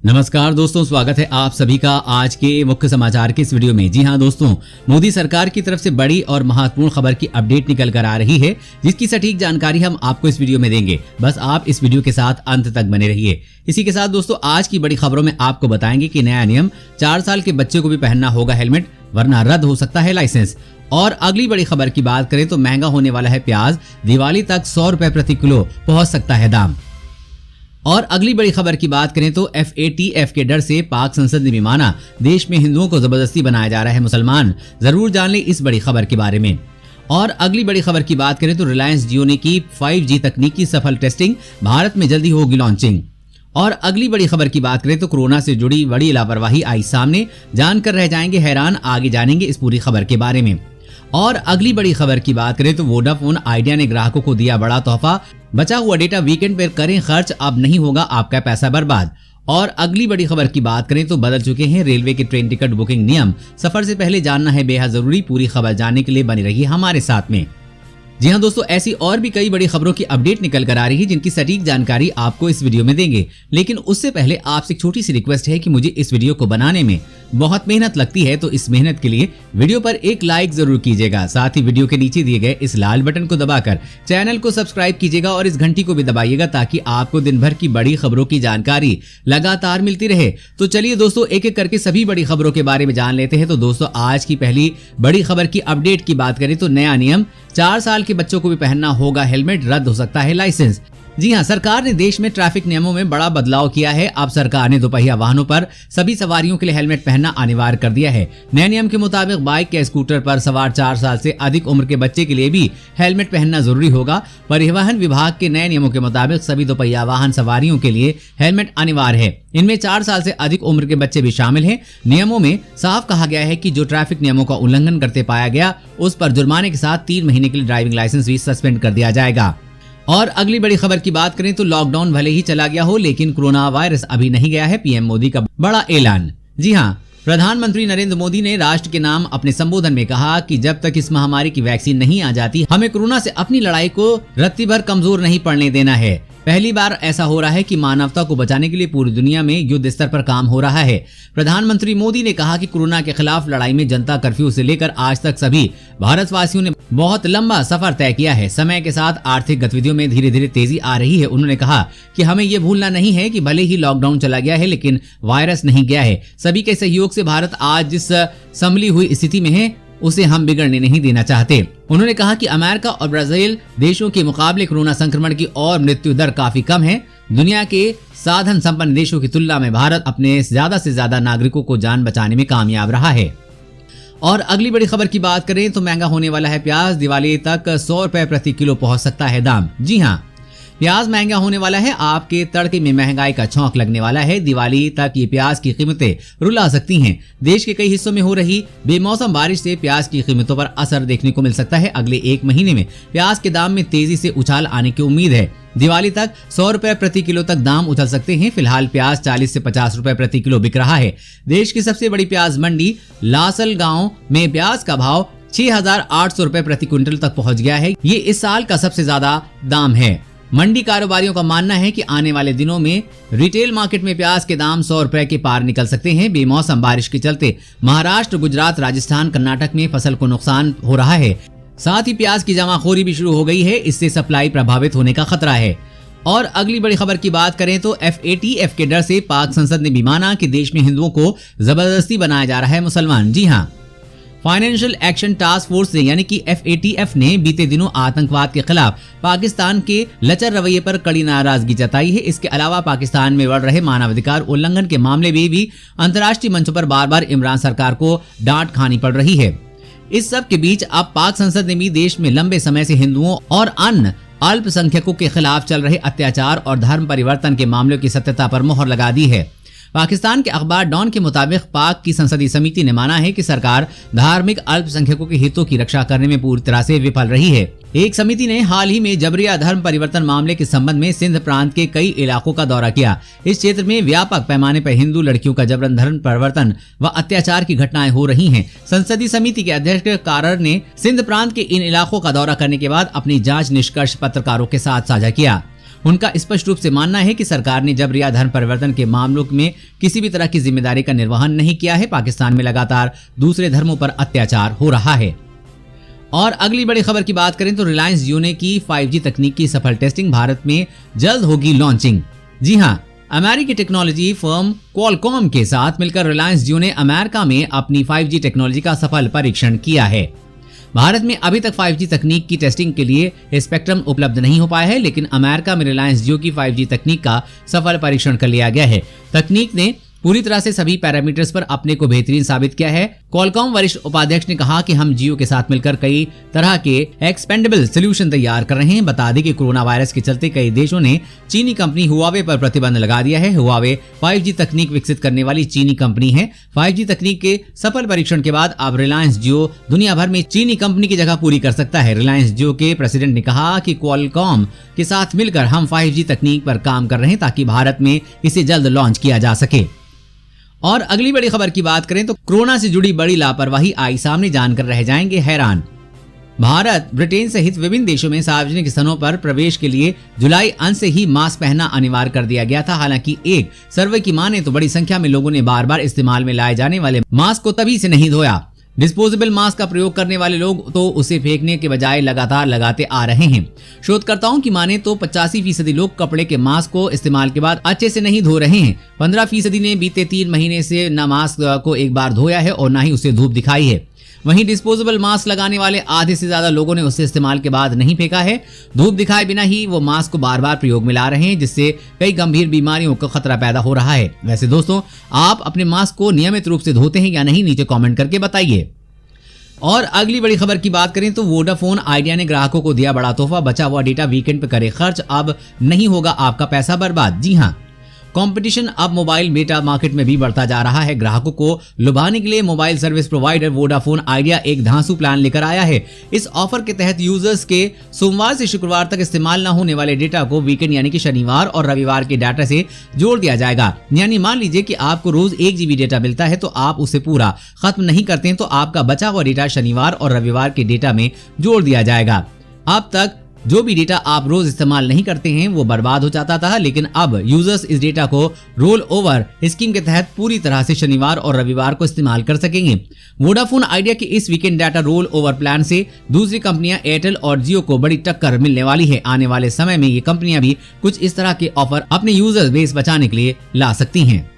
नमस्कार दोस्तों, स्वागत है आप सभी का आज के मुख्य समाचार के इस वीडियो में। जी हां दोस्तों, मोदी सरकार की तरफ से बड़ी और महत्वपूर्ण खबर की अपडेट निकल कर आ रही है, जिसकी सटीक जानकारी हम आपको इस वीडियो में देंगे। बस आप इस वीडियो के साथ अंत तक बने रहिए। इसी के साथ दोस्तों, आज की बड़ी खबरों में आपको बताएंगे कि नया नियम 4 साल के बच्चे को भी पहनना होगा हेलमेट, वरना रद्द हो सकता है लाइसेंस। और अगली बड़ी खबर की बात करें तो महंगा होने वाला है प्याज, दिवाली तक 100 रुपए प्रति किलो पहुंच सकता है दाम। और अगली बड़ी खबर की बात करें तो FATF के डर से पाक संसद ने भी माना देश में हिंदुओं को जबरदस्ती बनाया जा रहा है मुसलमान। जरूर जान लें इस बड़ी खबर के बारे में। और अगली बड़ी खबर की बात करें तो रिलायंस जियो ने की 5G तकनीक की सफल टेस्टिंग, भारत में जल्दी होगी लॉन्चिंग। और अगली बड़ी खबर की बात करें तो कोरोना से जुड़ी बड़ी लापरवाही आई सामने, जानकर रह जाएंगे हैरान। आगे जानेंगे इस पूरी खबर के बारे में। और अगली बड़ी खबर की बात करें तो वोडाफोन आइडिया ने ग्राहकों को दिया बड़ा तोहफा, बचा हुआ डेटा वीकेंड पर करें खर्च, अब नहीं होगा आपका पैसा बर्बाद। और अगली बड़ी खबर की बात करें तो बदल चुके हैं रेलवे के ट्रेन टिकट बुकिंग नियम, सफर से पहले जानना है बेहद जरूरी। पूरी खबर जानने के लिए बने रहिए हमारे साथ में। जी हां दोस्तों, ऐसी और भी कई बड़ी खबरों की अपडेट निकल कर आ रही है, जिनकी सटीक जानकारी आपको इस वीडियो में देंगे। लेकिन उससे पहले आपसे एक छोटी सी रिक्वेस्ट है कि मुझे इस वीडियो को बनाने में बहुत मेहनत लगती है, तो इस मेहनत के लिए वीडियो पर एक लाइक जरूर कीजिएगा। साथ ही वीडियो के नीचे दिए गए इस लाल बटन को दबाकर चैनल को सब्सक्राइब कीजिएगा और इस घंटी को भी दबाइएगा, ताकि आपको दिन भर की बड़ी खबरों की जानकारी लगातार मिलती रहे। तो चलिए दोस्तों, एक एक करके सभी बड़ी खबरों के बारे में जान लेते हैं। तो दोस्तों, आज की पहली बड़ी खबर की अपडेट की बात करें तो नया नियम 4 साल के बच्चों को भी पहनना होगा हेलमेट, रद्द हो सकता है लाइसेंस। जी हां, सरकार ने देश में ट्रैफिक नियमों में बड़ा बदलाव किया है। अब सरकार ने दोपहिया वाहनों पर सभी सवारियों के लिए हेलमेट पहनना अनिवार्य कर दिया है। नए नियम के मुताबिक बाइक या स्कूटर पर सवार 4 साल से अधिक उम्र के बच्चे के लिए भी हेलमेट पहनना जरूरी होगा। परिवहन विभाग के नए नियमों के मुताबिक सभी दोपहिया वाहन सवारियों के लिए हेलमेट अनिवार्य है। इनमें 4 साल से अधिक उम्र के बच्चे भी शामिल हैं। नियमों में साफ कहा गया है कि जो ट्रैफिक नियमों का उल्लंघन करते पाया गया, उस पर जुर्माने के साथ 3 महीने के लिए ड्राइविंग लाइसेंस भी सस्पेंड कर दिया जाएगा। और अगली बड़ी खबर की बात करें तो लॉकडाउन भले ही चला गया हो, लेकिन कोरोना वायरस अभी नहीं गया है। पीएम मोदी का बड़ा ऐलान। जी हां, प्रधानमंत्री नरेंद्र मोदी ने राष्ट्र के नाम अपने संबोधन में कहा कि जब तक इस महामारी की वैक्सीन नहीं आ जाती, हमें कोरोना से अपनी लड़ाई को रत्ती भर कमजोर नहीं पड़ने देना है। पहली बार ऐसा हो रहा है कि मानवता को बचाने के लिए पूरी दुनिया में युद्ध स्तर पर काम हो रहा है। प्रधानमंत्री मोदी ने कहा कि कोरोना के खिलाफ लड़ाई में जनता कर्फ्यू से लेकर आज तक सभी भारतवासियों ने बहुत लंबा सफर तय किया है। समय के साथ आर्थिक गतिविधियों में धीरे धीरे तेजी आ रही है। उन्होंने कहा कि हमें ये भूलना नहीं है कि भले ही लॉकडाउन चला गया है, लेकिन वायरस नहीं गया है। सभी के सहयोग से भारत आज जिस संभली हुई स्थिति में है, उसे हम बिगड़ने नहीं देना चाहते। उन्होंने कहा कि अमेरिका और ब्राजील देशों के मुकाबले कोरोना संक्रमण की और मृत्यु दर काफी कम है। दुनिया के साधन संपन्न देशों की तुलना में भारत अपने ज्यादा से ज्यादा नागरिकों को जान बचाने में कामयाब रहा है। और अगली बड़ी खबर की बात करें तो महंगा होने वाला है प्याज, दिवाली तक 100 रुपए प्रति किलो पहुंच सकता है दाम। जी हां, प्याज महंगा होने वाला है। आपके तड़के में महंगाई का छौंक लगने वाला है। दिवाली तक ये प्याज की कीमतें रुला सकती हैं। देश के कई हिस्सों में हो रही बेमौसम बारिश से प्याज की कीमतों पर असर देखने को मिल सकता है। अगले 1 महीने में प्याज के दाम में तेजी से उछाल आने की उम्मीद है। दिवाली तक 100 रुपए प्रति किलो तक दाम उछल सकते हैं। फिलहाल प्याज 40 से 50 रुपए प्रति किलो बिक रहा है। देश की सबसे बड़ी प्याज मंडी लासलगांव में प्याज का भाव 6800 रुपए प्रति क्विंटल तक पहुंच गया है। ये इस साल का सबसे ज्यादा दाम है। मंडी कारोबारियों का मानना है कि आने वाले दिनों में रिटेल मार्केट में प्याज के दाम 100 रुपए के पार निकल सकते हैं। बेमौसम बारिश के चलते महाराष्ट्र, गुजरात, राजस्थान, कर्नाटक में फसल को नुकसान हो रहा है। साथ ही प्याज की जमाखोरी भी शुरू हो गई है। इससे सप्लाई प्रभावित होने का खतरा है। और अगली बड़ी खबर की बात करें तो FATF के डर से पाक संसद ने भी माना कि देश में हिंदुओं को जबरदस्ती बनाया जा रहा है मुसलमान। जी हाँ, फाइनेंशियल एक्शन टास्क फोर्स यानी कि FATF ने बीते दिनों आतंकवाद के खिलाफ पाकिस्तान के लचर रवैये पर कड़ी नाराजगी जताई है। इसके अलावा पाकिस्तान में बढ़ रहे मानवाधिकार उल्लंघन के मामले में भी अंतर्राष्ट्रीय मंचों पर बार बार इमरान सरकार को डांट खानी पड़ रही है। इस सब के बीच अब पाक संसद ने भी देश में लंबे समय से हिंदुओं और अन्य अल्पसंख्यकों के खिलाफ चल रहे अत्याचार और धर्म परिवर्तन के मामलों की सत्यता पर मोहर लगा दी है। पाकिस्तान के अखबार डॉन के मुताबिक पाक की संसदीय समिति ने माना है कि सरकार धार्मिक अल्पसंख्यकों के हितों की रक्षा करने में पूरी तरह से विफल रही है। एक समिति ने हाल ही में जबरिया धर्म परिवर्तन मामले के संबंध में सिंध प्रांत के कई इलाकों का दौरा किया। इस क्षेत्र में व्यापक पैमाने पर हिंदू लड़कियों का जबरन धर्म परिवर्तन व अत्याचार की घटनाएं हो रही हैं। संसदीय समिति के अध्यक्ष कारर ने सिंध प्रांत के इन इलाकों का दौरा करने के बाद अपनी जांच निष्कर्ष पत्रकारों के साथ साझा किया। उनका स्पष्ट रूप से मानना है कि सरकार ने जबरी या धर्म परिवर्तन के मामलों में किसी भी तरह की जिम्मेदारी का निर्वहन नहीं किया है। पाकिस्तान में लगातार दूसरे धर्मों पर अत्याचार हो रहा है। और अगली बड़ी खबर की बात करें तो रिलायंस जियो ने की 5G तकनीक की सफल टेस्टिंग, भारत में जल्द होगी लॉन्चिंग। जी हां, अमेरिकी टेक्नोलॉजी फर्म क्वालकॉम के साथ मिलकर रिलायंस जियो ने अमेरिका में अपनी 5G टेक्नोलॉजी का सफल परीक्षण किया है। भारत में अभी तक 5G तकनीक की टेस्टिंग के लिए स्पेक्ट्रम उपलब्ध नहीं हो पाया है, लेकिन अमेरिका में रिलायंस जियो की 5G तकनीक का सफल परीक्षण कर लिया गया है। तकनीक ने पूरी तरह से सभी पैरामीटर्स पर अपने को बेहतरीन साबित किया है। क्वालकॉम वरिष्ठ उपाध्यक्ष ने कहा कि हम जियो के साथ मिलकर कई तरह के एक्सपेंडेबल सोल्यूशन तैयार कर रहे हैं। बता दें कि कोरोना वायरस के चलते कई देशों ने चीनी कंपनी हुआवे पर प्रतिबंध लगा दिया है। हुआवे 5G तकनीक विकसित करने वाली चीनी कंपनी है। 5G तकनीक के सफल परीक्षण के बाद अब रिलायंस जियो दुनिया भर में चीनी कंपनी की जगह पूरी कर सकता है। रिलायंस जियो के प्रेसिडेंट ने कहा कि क्वालकॉम के साथ मिलकर हम 5G तकनीक पर काम कर रहे हैं ताकि भारत में इसे जल्द लॉन्च किया जा सके। और अगली बड़ी खबर की बात करें तो कोरोना से जुड़ी बड़ी लापरवाही आई सामने, जानकर रह जाएंगे हैरान। भारत, ब्रिटेन सहित विभिन्न देशों में सार्वजनिक स्थानों पर प्रवेश के लिए जुलाई अंत से ही मास्क पहनना अनिवार्य कर दिया गया था। हालांकि एक सर्वे की माने तो बड़ी संख्या में लोगों ने बार बार इस्तेमाल में लाए जाने वाले मास्क को तभी से नहीं धोया। डिस्पोजेबल मास्क का प्रयोग करने वाले लोग तो उसे फेंकने के बजाय लगातार लगाते आ रहे हैं। शोधकर्ताओं की माने तो 85% लोग कपड़े के मास्क को इस्तेमाल के बाद अच्छे से नहीं धो रहे हैं। 15% ने बीते 3 महीने से न मास्क को एक बार धोया है और न ही उसे धूप दिखाई है। वहीं डिस्पोजेबल मास्क लगाने वाले आधे से ज्यादा लोगों ने उसे इस्तेमाल के बाद नहीं फेंका है। धूप दिखाए बिना ही वो मास्क को बार बार प्रयोग में ला रहे हैं, जिससे कई गंभीर बीमारियों का खतरा पैदा हो रहा है। वैसे दोस्तों, आप अपने मास्क को नियमित रूप से धोते हैं या नहीं, नीचे कमेंट करके बताइए। और अगली बड़ी खबर की बात करें तो वोडाफोन आइडिया ने ग्राहकों को दिया बड़ा तोहफा, बचा हुआ डेटा वीकेंड पे करे खर्च, अब नहीं होगा आपका पैसा बर्बाद। जी हां, कंपटीशन अब मोबाइल डेटा मार्केट में भी बढ़ता जा रहा है। ग्राहकों को लुभाने के लिए mobile service provider Vodafone idea एक धांसू प्लान लेकर आया है। इस ऑफर के तहत यूजर्स के सोमवार से शुक्रवार तक इस्तेमाल न होने वाले डेटा को वीकेंड यानी कि शनिवार और रविवार के डाटा से जोड़ दिया जाएगा। यानी मान लीजिए कि आपको रोज 1 GB डेटा मिलता है, तो आप उसे पूरा खत्म नहीं करते हैं तो आपका बचा हुआ डेटा शनिवार और रविवार के डेटा में जोड़ दिया जाएगा। अब तक जो भी डेटा आप रोज इस्तेमाल नहीं करते हैं वो बर्बाद हो जाता था, लेकिन अब यूजर्स इस डेटा को रोल ओवर स्कीम के तहत पूरी तरह से शनिवार और रविवार को इस्तेमाल कर सकेंगे। वोडाफोन आइडिया के इस weekend data roll over plan से दूसरी कंपनियां एयरटेल और जियो को बड़ी टक्कर मिलने वाली है। आने वाले समय में ये कंपनियां भी कुछ इस तरह के ऑफर अपने यूजर बेस बचाने के लिए ला सकती हैं।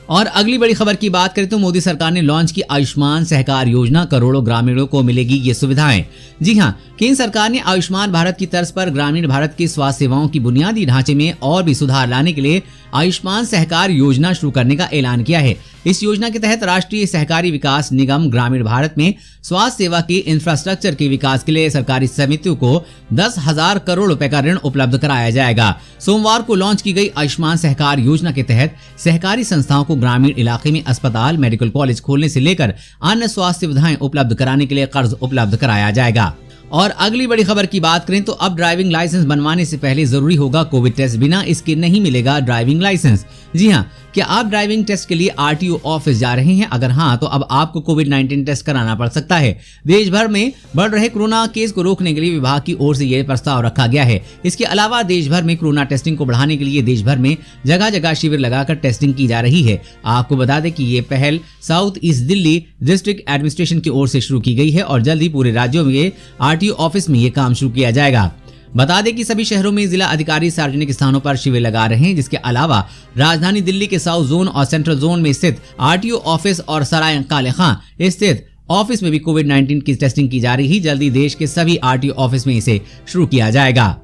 और अगली बड़ी खबर की बात करें तो मोदी सरकार ने लॉन्च की आयुष्मान सहकार योजना, करोड़ों ग्रामीणों को मिलेगी ये सुविधाएं। जी हां, केंद्र सरकार ने आयुष्मान भारत की तर्ज पर ग्रामीण भारत के स्वास्थ्य सेवाओं की बुनियादी ढांचे में और भी सुधार लाने के लिए आयुष्मान सहकार योजना शुरू करने का ऐलान किया है। इस योजना के तहत राष्ट्रीय सहकारी विकास निगम ग्रामीण भारत में स्वास्थ्य सेवा के इंफ्रास्ट्रक्चर के विकास के लिए सरकारी समितियों को 10,000 करोड़ रुपए का ऋण उपलब्ध कराया जाएगा। सोमवार को लॉन्च की गई आयुष्मान सहकार योजना के तहत सहकारी संस्थाओं को ग्रामीण इलाके में अस्पताल, मेडिकल कॉलेज खोलने से लेकर अन्य स्वास्थ्य सुविधाएं उपलब्ध कराने के लिए कर्ज उपलब्ध कराया जाएगा। और अगली बड़ी खबर की बात करें तो अब ड्राइविंग लाइसेंस बनवाने से पहले जरूरी होगा कोविड टेस्ट, बिना इसके नहीं मिलेगा ड्राइविंग लाइसेंस। जी हां, क्या आप ड्राइविंग टेस्ट के लिए RTO ऑफिस जा रहे हैं? अगर हाँ, तो अब आपको कोविड-19 टेस्ट कराना पड़ सकता है। देश भर में बढ़ रहे कोरोना केस को रोकने के लिए विभाग की ओर से यह प्रस्ताव रखा गया है। इसके अलावा देश भर में कोरोना टेस्टिंग को बढ़ाने के लिए देश भर में जगह जगह शिविर लगाकर टेस्टिंग की जा रही है। आपको बता दें कि ये पहल south east Delhi district administration की ओर से शुरू की गई है और जल्द ही पूरे राज्यों में RTO ऑफिस में ये काम शुरू किया जाएगा। बता दें कि सभी शहरों में जिला अधिकारी सार्वजनिक स्थानों पर शिविर लगा रहे हैं, जिसके अलावा राजधानी दिल्ली के साउथ जोन और सेंट्रल जोन में स्थित RTO ऑफिस और सराय काले खां स्थित ऑफिस में भी कोविड-19 की टेस्टिंग की जा रही है। जल्दी देश के सभी RTO ऑफिस में इसे शुरू किया जाएगा।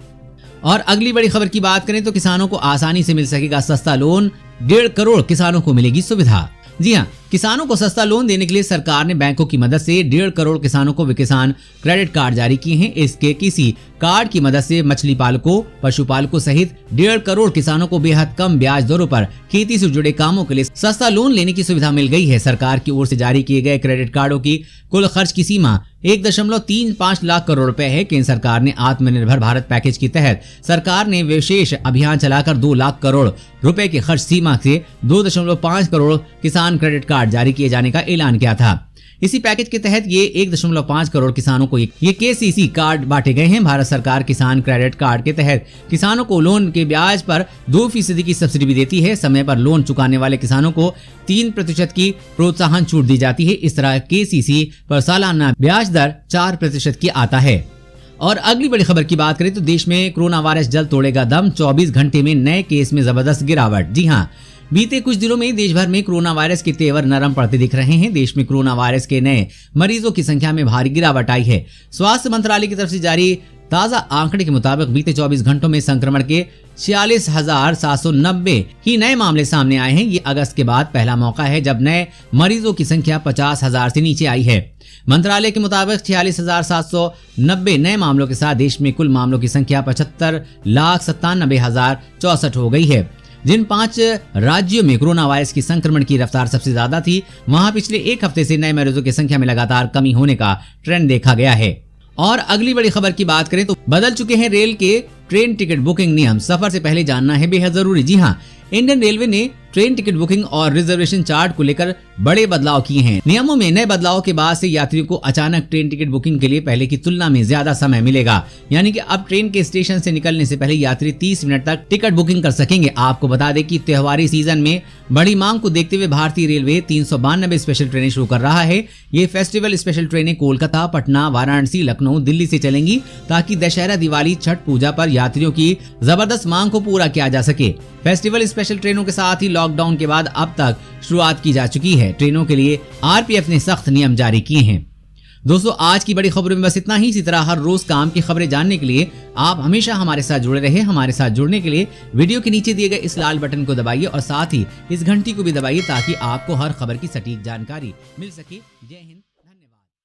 और अगली बड़ी खबर की बात करें तो किसानों को आसानी से मिल सकेगा सस्ता लोन, 1.5 करोड़ किसानों को मिलेगी सुविधा। जी हां, किसानों को सस्ता लोन देने के लिए सरकार ने बैंकों की मदद से 1.5 करोड़ किसानों को किसान क्रेडिट कार्ड जारी किए हैं। इसके किसी कार्ड की मदद से मछली पालकों, पशुपालकों सहित 1.5 करोड़ किसानों को बेहद कम ब्याज दरों पर खेती से जुड़े कामों के लिए सस्ता लोन लेने की सुविधा मिल गई है। सरकार की ओर से जारी किए गए क्रेडिट कार्डों की कुल खर्च की सीमा 1.35 लाख करोड़ रुपए है। केंद्र सरकार ने आत्मनिर्भर भारत पैकेज के तहत सरकार ने विशेष अभियान चलाकर 2 लाख करोड़ रुपए की खर्च सीमा से 2.5 करोड़ किसान क्रेडिट कार्ड जारी किए जाने का ऐलान किया था। इसी पैकेज के तहत ये 1.5 करोड़ किसानों को ये KCC कार्ड बांटे गए हैं। भारत सरकार किसान क्रेडिट कार्ड के तहत किसानों को लोन के ब्याज पर 2% की सब्सिडी भी देती है। समय पर लोन चुकाने वाले किसानों को 3% की प्रोत्साहन छूट दी जाती है। इस तरह KCC पर सालाना ब्याज दर 4% की आता है। और अगली बड़ी खबर की बात करें तो देश में कोरोना वायरस जल्द तोड़ेगा दम, 24 घंटे में नए केस में जबरदस्त गिरावट। जी हां, बीते कुछ दिनों में देश भर में कोरोना वायरस के तेवर नरम पड़ते दिख रहे हैं। देश में कोरोना वायरस के नए मरीजों की संख्या में भारी गिरावट आई है। स्वास्थ्य मंत्रालय की तरफ से जारी ताजा आंकड़े के मुताबिक बीते 24 घंटों में संक्रमण के 46,790 ही नए मामले सामने आए हैं। ये अगस्त के बाद पहला मौका है जब नए मरीजों की संख्या 50,000 से नीचे आई है। मंत्रालय के मुताबिक 46,790 नए मामलों के साथ देश में कुल मामलों की संख्या 75,97,064 हो गई है। जिन 5 राज्यों में कोरोना वायरस की संक्रमण की रफ्तार सबसे ज्यादा थी, वहां पिछले एक हफ्ते से नए मरीजों की संख्या में लगातार कमी होने का ट्रेंड देखा गया है। और अगली बड़ी खबर की बात करें तो बदल चुके हैं रेल के ट्रेन टिकट बुकिंग नियम। सफर से पहले जानना है बेहद जरूरी। जी हाँ, इंडियन रेलवे ने ट्रेन टिकट बुकिंग और रिजर्वेशन चार्ट को लेकर बड़े बदलाव किए हैं। नियमों में नए बदलाव के बाद से यात्रियों को अचानक ट्रेन टिकट बुकिंग के लिए पहले की तुलना में ज्यादा समय मिलेगा। यानी कि अब ट्रेन के स्टेशन से निकलने से पहले यात्री 30 मिनट तक टिकट बुकिंग कर सकेंगे। आपको बता दें कि त्योहारी सीजन में बड़ी मांग को देखते हुए भारतीय रेलवे 392 स्पेशल ट्रेनें शुरू कर रहा है। ये फेस्टिवल स्पेशल ट्रेनें कोलकाता, पटना, वाराणसी, लखनऊ, दिल्ली से चलेंगी ताकि दशहरा, दिवाली, छठ पूजा पर यात्रियों की जबरदस्त मांग को पूरा किया जा सके। फेस्टिवल स्पेशल ट्रेनों के साथ ही लॉकडाउन के बाद अब तक शुरुआत की जा चुकी है। ट्रेनों के लिए RPF ने सख्त नियम जारी किए हैं। दोस्तों, आज की बड़ी खबरों में बस इतना ही। इसी तरह हर रोज काम की खबरें जानने के लिए आप हमेशा हमारे साथ जुड़े रहे। हमारे साथ जुड़ने के लिए वीडियो के नीचे दिए गए इस लाल बटन को दबाइए और साथ ही इस घंटी को भी दबाइए ताकि आपको हर खबर की सटीक जानकारी मिल सके। जय हिंद।